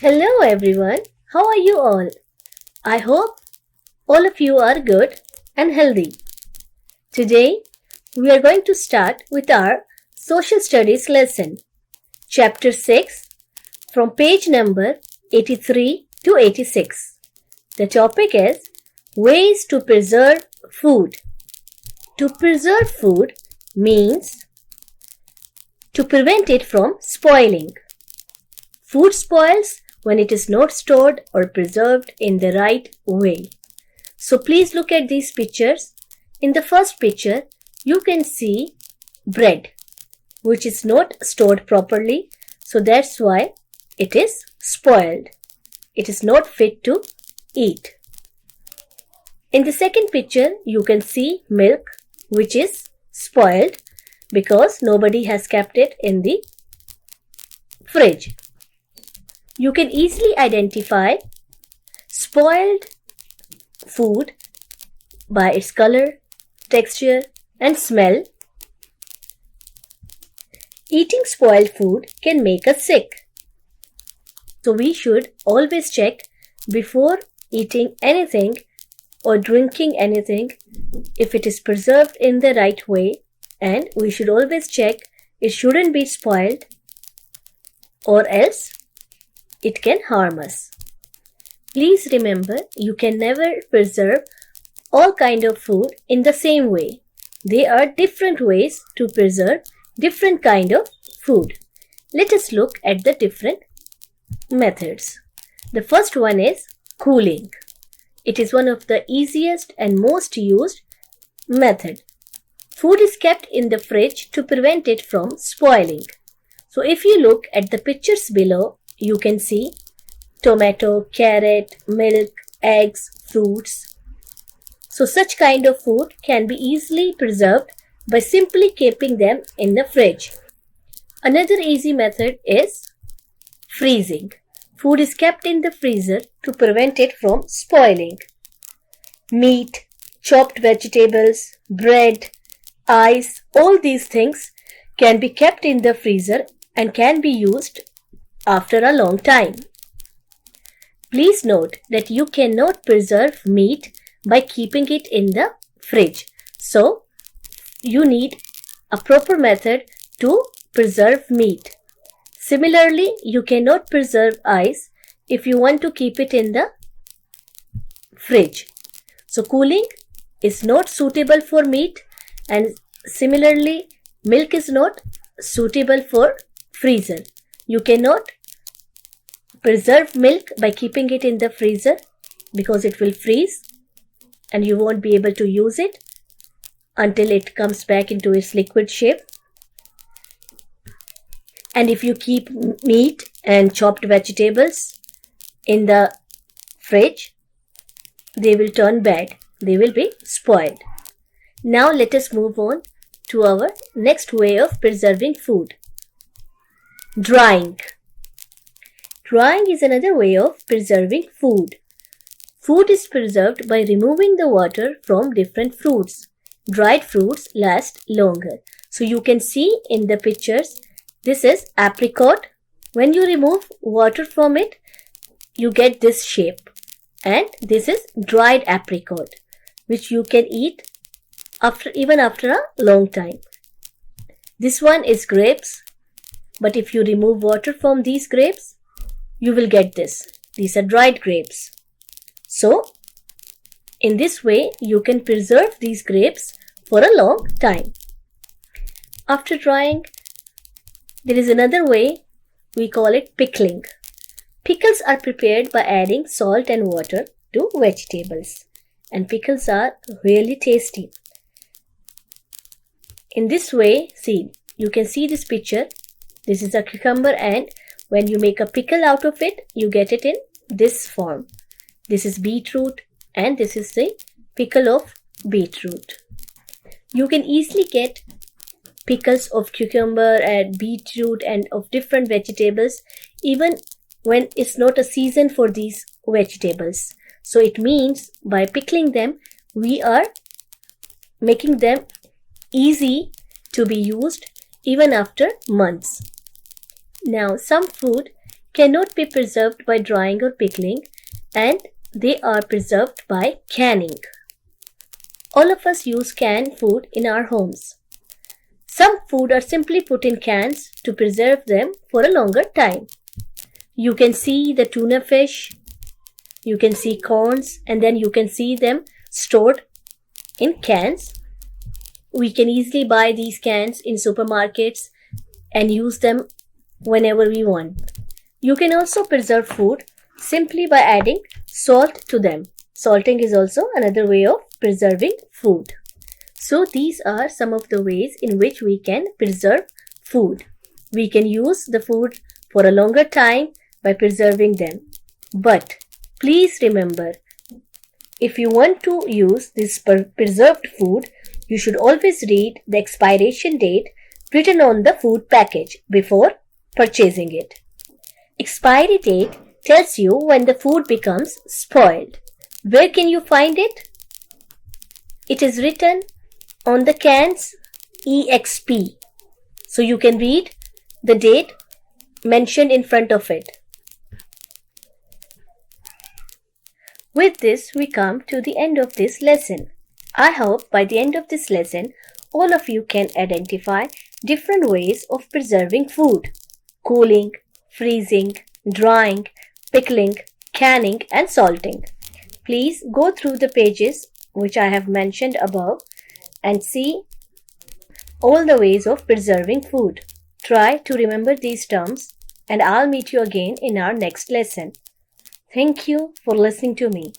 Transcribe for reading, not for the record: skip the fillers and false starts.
Hello everyone, how are you all? I hope all of you are good and healthy. Today we are going to start with our social studies lesson, chapter 6 from page number 83 to 86. The topic is ways to preserve food. To preserve food means to prevent it from spoiling. Food spoils when it is not stored or preserved in the right way. So please look at these pictures. In the first picture, you can see bread, which is not stored properly. So that's why it is spoiled. It is not fit to eat. In the second picture, you can see milk, which is spoiled because nobody has kept it in the fridge. You can easily identify spoiled food by its color, texture, and smell. Eating spoiled food can make us sick. So we should always check before eating anything or drinking anything if it is preserved in the right way, and we should always check it shouldn't be spoiled or else it can harm us. Please remember, you can never preserve all kind of food in the same way. There are different ways to preserve different kind of food. Let us look at the different methods. The first one is cooling. It is one of the easiest and most used method. Food is kept in the fridge to prevent it from spoiling. So if you look at the pictures below, you can see tomato, carrot, milk, eggs, fruits. So such kind of food can be easily preserved by simply keeping them in the fridge. Another easy method is freezing. Food is kept in the freezer to prevent it from spoiling. Meat, chopped vegetables, bread, ice, all these things can be kept in the freezer and can be used after a long time. Please note that you cannot preserve meat by keeping it in the fridge. So, you need a proper method to preserve meat. Similarly, you cannot preserve ice if you want to keep it in the fridge. So, cooling is not suitable for meat, and similarly, milk is not suitable for freezer. You cannot preserve milk by keeping it in the freezer because it will freeze and you won't be able to use it until it comes back into its liquid shape. And if you keep meat and chopped vegetables in the fridge, they will turn bad. They will be spoiled. Now let us move on to our next way of preserving food. Drying. Drying is another way of preserving food. Food is preserved by removing the water from different fruits. Dried fruits last longer. So you can see in the pictures, this is apricot. When you remove water from it, you get this shape. And this is dried apricot, which you can eat even after a long time. This one is grapes. But if you remove water from these grapes, you will get this. These are dried grapes. So, in this way, you can preserve these grapes for a long time. After drying, there is another way, we call it pickling. Pickles are prepared by adding salt and water to vegetables. And pickles are really tasty. In this way, see, you can see this picture. This is a cucumber, and when you make a pickle out of it, you get it in this form. This is beetroot, and this is the pickle of beetroot. You can easily get pickles of cucumber and beetroot and of different vegetables even when it's not a season for these vegetables. So it means by pickling them, we are making them easy to be used even after months. Now, some food cannot be preserved by drying or pickling, and they are preserved by canning. All of us use canned food in our homes. Some food are simply put in cans to preserve them for a longer time. You can see the tuna fish, you can see corns, and then you can see them stored in cans. We can easily buy these cans in supermarkets and use them whenever we want. You can also preserve food simply by adding salt to them. Salting is also another way of preserving food. So these are some of the ways in which we can preserve food. We can use the food for a longer time by preserving them. But please remember, if you want to use this preserved food, you should always read the expiration date written on the food package before purchasing it. Expiry date tells you when the food becomes spoiled. Where can you find it? It is written on the can's EXP. So you can read the date mentioned in front of it. With this, we come to the end of this lesson. I hope by the end of this lesson, all of you can identify different ways of preserving food: cooling, freezing, drying, pickling, canning, and salting. Please go through the pages which I have mentioned above and see all the ways of preserving food. Try to remember these terms, and I'll meet you again in our next lesson. Thank you for listening to me.